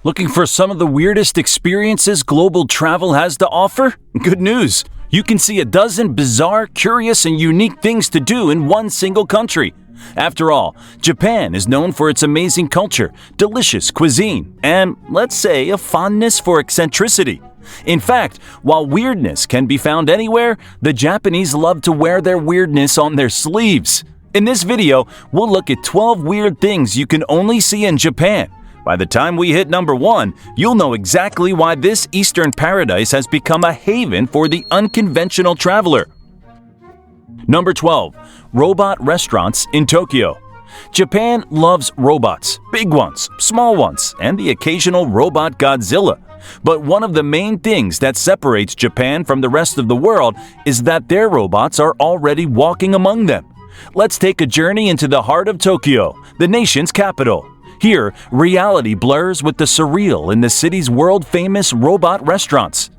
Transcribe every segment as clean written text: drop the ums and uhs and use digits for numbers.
Looking for some of the weirdest experiences global travel has to offer? Good news! You can see a dozen bizarre, curious, and unique things to do in one single country. After all, Japan is known for its amazing culture, delicious cuisine, and, let's say, a fondness for eccentricity. In fact, while weirdness can be found anywhere, the Japanese love to wear their weirdness on their sleeves. In this video, we'll look at 12 weird things you can only see in Japan. By the time we hit number 1, you'll know exactly why this Eastern paradise has become a haven for the unconventional traveler. Number 12. Robot restaurants in Tokyo. Japan loves robots, big ones, small ones, and the occasional robot Godzilla. But one of the main things that separates Japan from the rest of the world is that their robots are already walking among them. Let's take a journey into the heart of Tokyo, the nation's capital. Here, reality blurs with the surreal in the city's world-famous robot restaurants.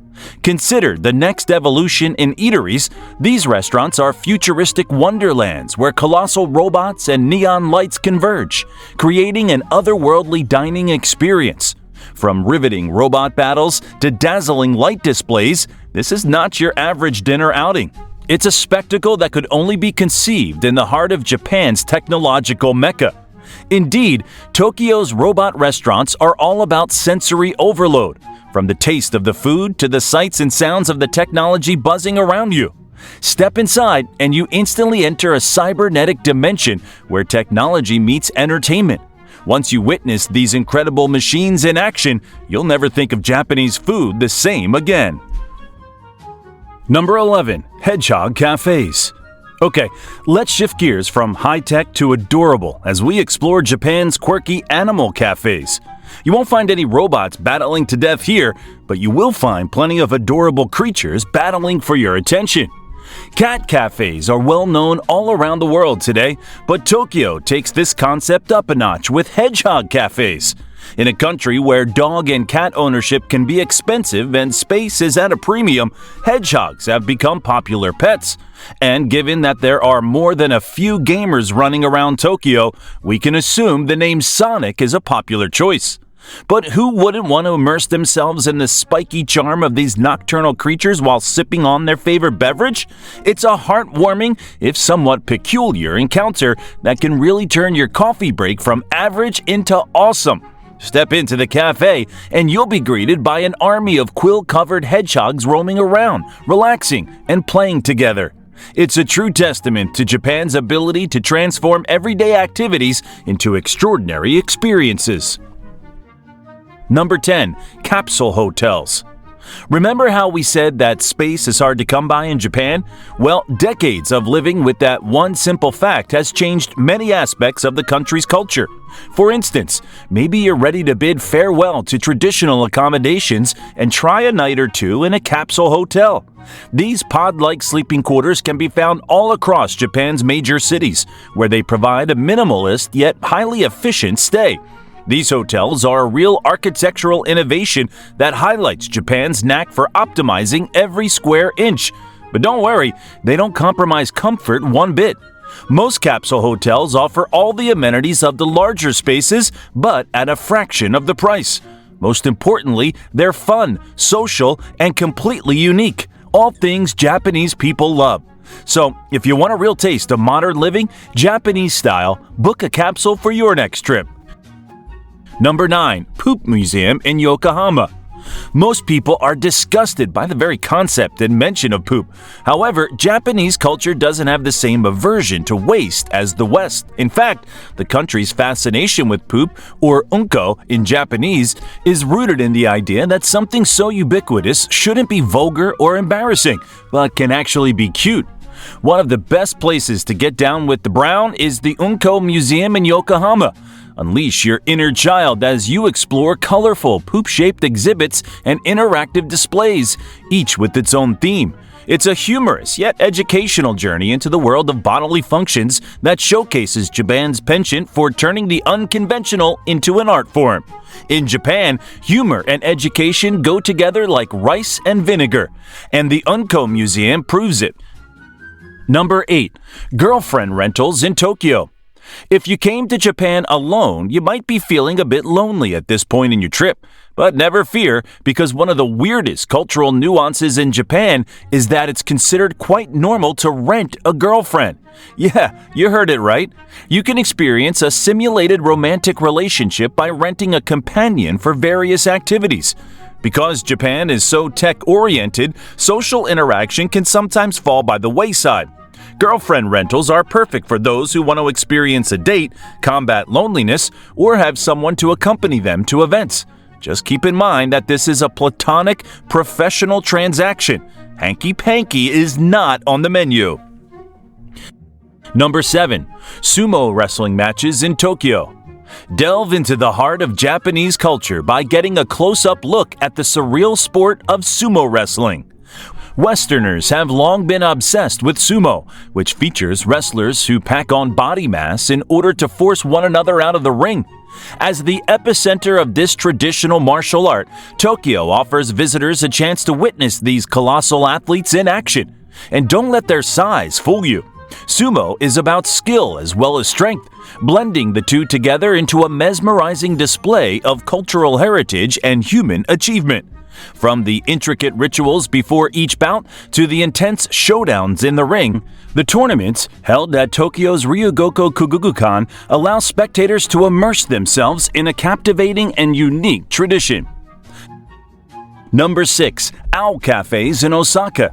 Considered the next evolution in eateries, these restaurants are futuristic wonderlands where colossal robots and neon lights converge, creating an otherworldly dining experience. From riveting robot battles to dazzling light displays, this is not your average dinner outing. It's a spectacle that could only be conceived in the heart of Japan's technological mecca. Indeed, Tokyo's robot restaurants are all about sensory overload, from the taste of the food to the sights and sounds of the technology buzzing around you. Step inside and you instantly enter a cybernetic dimension where technology meets entertainment. Once you witness these incredible machines in action, you'll never think of Japanese food the same again. Number 11. Hedgehog cafes. Okay, let's shift gears from high-tech to adorable as we explore Japan's quirky animal cafes. You won't find any robots battling to death here, but you will find plenty of adorable creatures battling for your attention. Cat cafes are well known all around the world today, but Tokyo takes this concept up a notch with hedgehog cafes. In a country where dog and cat ownership can be expensive and space is at a premium, hedgehogs have become popular pets. And given that there are more than a few gamers running around Tokyo, we can assume the name Sonic is a popular choice. But who wouldn't want to immerse themselves in the spiky charm of these nocturnal creatures while sipping on their favorite beverage? It's a heartwarming, if somewhat peculiar, encounter that can really turn your coffee break from average into awesome. Step into the cafe and you'll be greeted by an army of quill-covered hedgehogs roaming around, relaxing, and playing together. It's a true testament to Japan's ability to transform everyday activities into extraordinary experiences. Number 10. Capsule hotels. Remember how we said that space is hard to come by in Japan? Well, decades of living with that one simple fact has changed many aspects of the country's culture. For instance, maybe you're ready to bid farewell to traditional accommodations and try a night or two in a capsule hotel. These pod-like sleeping quarters can be found all across Japan's major cities, where they provide a minimalist yet highly efficient stay. These hotels are a real architectural innovation that highlights Japan's knack for optimizing every square inch. But don't worry, they don't compromise comfort one bit. Most capsule hotels offer all the amenities of the larger spaces, but at a fraction of the price. Most importantly, they're fun, social, and completely unique. All things Japanese people love. So, if you want a real taste of modern living, Japanese style, book a capsule for your next trip. Number 9. Poop Museum in Yokohama. Most people are disgusted by the very concept and mention of poop. However, Japanese culture doesn't have the same aversion to waste as the West. In fact, the country's fascination with poop, or unko in Japanese, is rooted in the idea that something so ubiquitous shouldn't be vulgar or embarrassing, but can actually be cute. One of the best places to get down with the brown is the Unko Museum in Yokohama. Unleash your inner child as you explore colorful, poop-shaped exhibits and interactive displays, each with its own theme. It's a humorous yet educational journey into the world of bodily functions that showcases Japan's penchant for turning the unconventional into an art form. In Japan, humor and education go together like rice and vinegar, and the Unko Museum proves it. Number 8. Girlfriend rentals in Tokyo. If you came to Japan alone, you might be feeling a bit lonely at this point in your trip. But never fear, because one of the weirdest cultural nuances in Japan is that it's considered quite normal to rent a girlfriend. Yeah, you heard it right. You can experience a simulated romantic relationship by renting a companion for various activities. Because Japan is so tech-oriented, social interaction can sometimes fall by the wayside. Girlfriend rentals are perfect for those who want to experience a date, combat loneliness, or have someone to accompany them to events. Just keep in mind that this is a platonic, professional transaction. Hanky-panky is not on the menu. Number 7. Sumo wrestling matches in Tokyo. Delve into the heart of Japanese culture by getting a close-up look at the surreal sport of sumo wrestling. Westerners have long been obsessed with sumo, which features wrestlers who pack on body mass in order to force one another out of the ring. As the epicenter of this traditional martial art, Tokyo offers visitors a chance to witness these colossal athletes in action. And don't let their size fool you. Sumo is about skill as well as strength, blending the two together into a mesmerizing display of cultural heritage and human achievement. From the intricate rituals before each bout to the intense showdowns in the ring, the tournaments, held at Tokyo's Ryugoku Kugugukan, allow spectators to immerse themselves in a captivating and unique tradition. Number 6. Owl cafes in Osaka.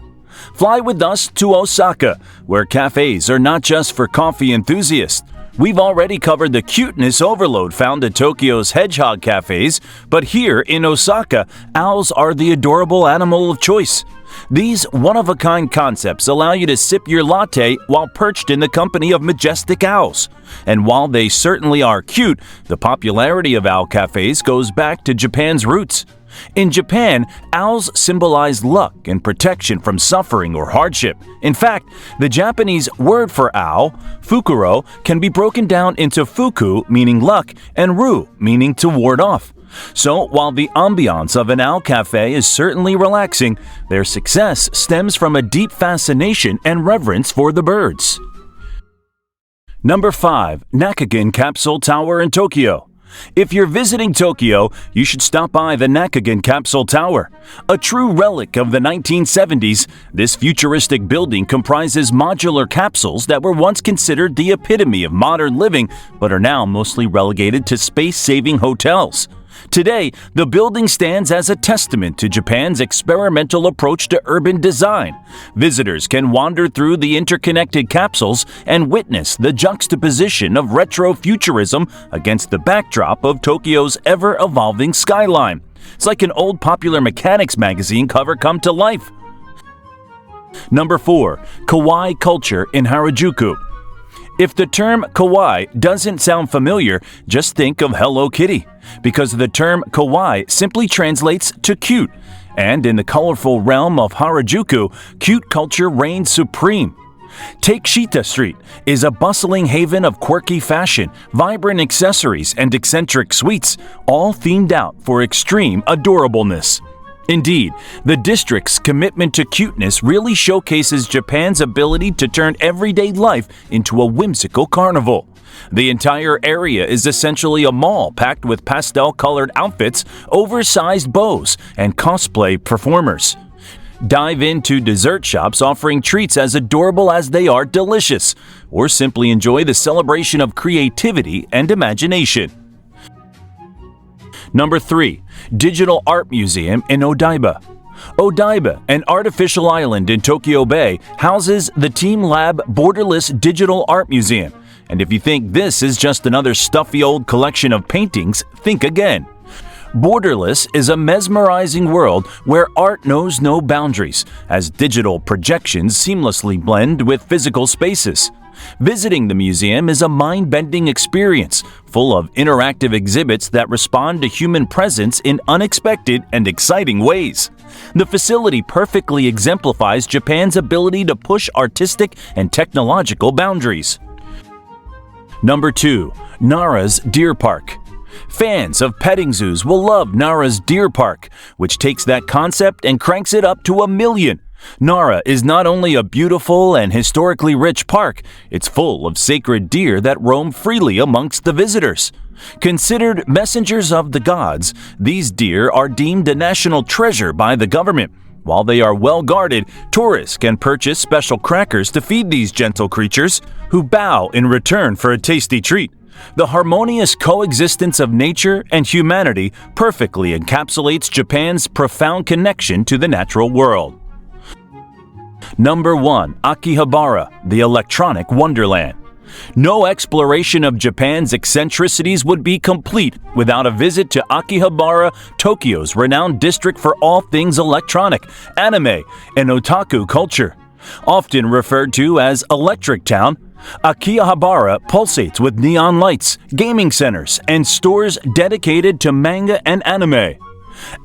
Fly with us to Osaka, where cafes are not just for coffee enthusiasts. We've already covered the cuteness overload found at Tokyo's hedgehog cafes, but here in Osaka, owls are the adorable animal of choice. These one-of-a-kind concepts allow you to sip your latte while perched in the company of majestic owls. And while they certainly are cute, the popularity of owl cafes goes back to Japan's roots. In Japan, owls symbolize luck and protection from suffering or hardship. In fact, the Japanese word for owl, fukuro, can be broken down into fuku, meaning luck, and ru, meaning to ward off. So, while the ambiance of an owl cafe is certainly relaxing, their success stems from a deep fascination and reverence for the birds. Number 5. Nakagin Capsule Tower in Tokyo. If you're visiting Tokyo, you should stop by the Nakagin Capsule Tower. A true relic of the 1970s, this futuristic building comprises modular capsules that were once considered the epitome of modern living, but are now mostly relegated to space-saving hotels. Today, the building stands as a testament to Japan's experimental approach to urban design. Visitors can wander through the interconnected capsules and witness the juxtaposition of retro-futurism against the backdrop of Tokyo's ever-evolving skyline. It's like an old Popular Mechanics magazine cover come to life. Number 4. Kawaii culture in Harajuku. If the term kawaii doesn't sound familiar, just think of Hello Kitty, because the term kawaii simply translates to cute, and in the colorful realm of Harajuku, cute culture reigns supreme. Take Shita Street is a bustling haven of quirky fashion, vibrant accessories, and eccentric sweets, all themed out for extreme adorableness. Indeed, the district's commitment to cuteness really showcases Japan's ability to turn everyday life into a whimsical carnival. The entire area is essentially a mall packed with pastel-colored outfits, oversized bows, and cosplay performers. Dive into dessert shops offering treats as adorable as they are delicious, or simply enjoy the celebration of creativity and imagination. Number 3. Digital Art Museum in Odaiba. Odaiba, an artificial island in Tokyo Bay, houses the Team Lab Borderless Digital Art Museum. And if you think this is just another stuffy old collection of paintings, think again. Borderless is a mesmerizing world where art knows no boundaries, as digital projections seamlessly blend with physical spaces. Visiting the museum is a mind-bending experience, full of interactive exhibits that respond to human presence in unexpected and exciting ways. The facility perfectly exemplifies Japan's ability to push artistic and technological boundaries. Number 2. Nara's Deer Park. Fans of petting zoos will love Nara's Deer Park, which takes that concept and cranks it up to 1,000,000. Nara is not only a beautiful and historically rich park, it's full of sacred deer that roam freely amongst the visitors. Considered messengers of the gods, these deer are deemed a national treasure by the government. While they are well guarded, tourists can purchase special crackers to feed these gentle creatures, who bow in return for a tasty treat. The harmonious coexistence of nature and humanity perfectly encapsulates Japan's profound connection to the natural world. Number 1. Akihabara, the electronic wonderland. No exploration of Japan's eccentricities would be complete without a visit to Akihabara, Tokyo's renowned district for all things electronic, anime, and otaku culture. Often referred to as Electric Town, Akihabara pulsates with neon lights, gaming centers, and stores dedicated to manga and anime.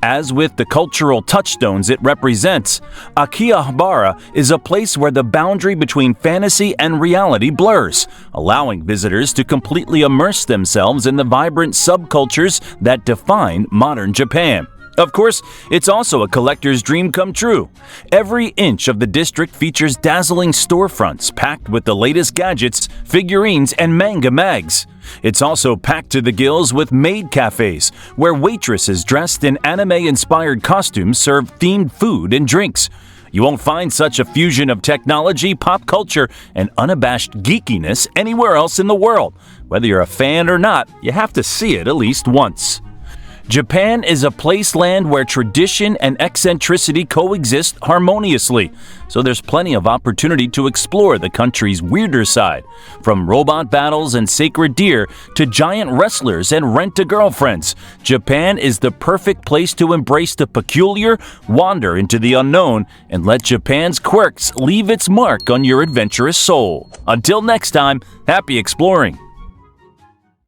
As with the cultural touchstones it represents, Akihabara is a place where the boundary between fantasy and reality blurs, allowing visitors to completely immerse themselves in the vibrant subcultures that define modern Japan. Of course, it's also a collector's dream come true. Every inch of the district features dazzling storefronts packed with the latest gadgets, figurines, and manga mags. It's also packed to the gills with maid cafes, where waitresses dressed in anime-inspired costumes serve themed food and drinks. You won't find such a fusion of technology, pop culture, and unabashed geekiness anywhere else in the world. Whether you're a fan or not, you have to see it at least once. Japan is a place-land where tradition and eccentricity coexist harmoniously, so there's plenty of opportunity to explore the country's weirder side. From robot battles and sacred deer to giant wrestlers and rent-a-girlfriends, Japan is the perfect place to embrace the peculiar, wander into the unknown, and let Japan's quirks leave its mark on your adventurous soul. Until next time, happy exploring!